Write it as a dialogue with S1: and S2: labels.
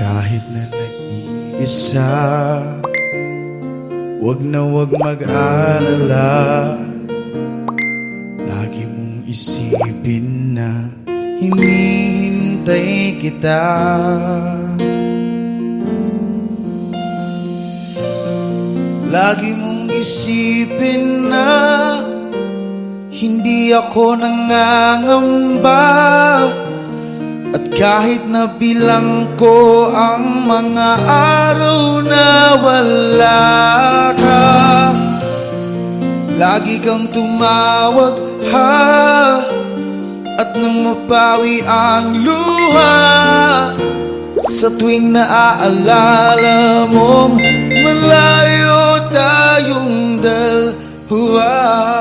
S1: Kahit na nag-iisa, wag na wag mag-alala. Lagi mong isipin na hinihintay kita. Lagi mong isipin na hindi ako nangangamba. At kahit na bilang ko ang mga araw na wala ka, lagi kang tumawag ha, at nang mapawi ang luha sa tuwing naaalala mong malayo tayong dalawa.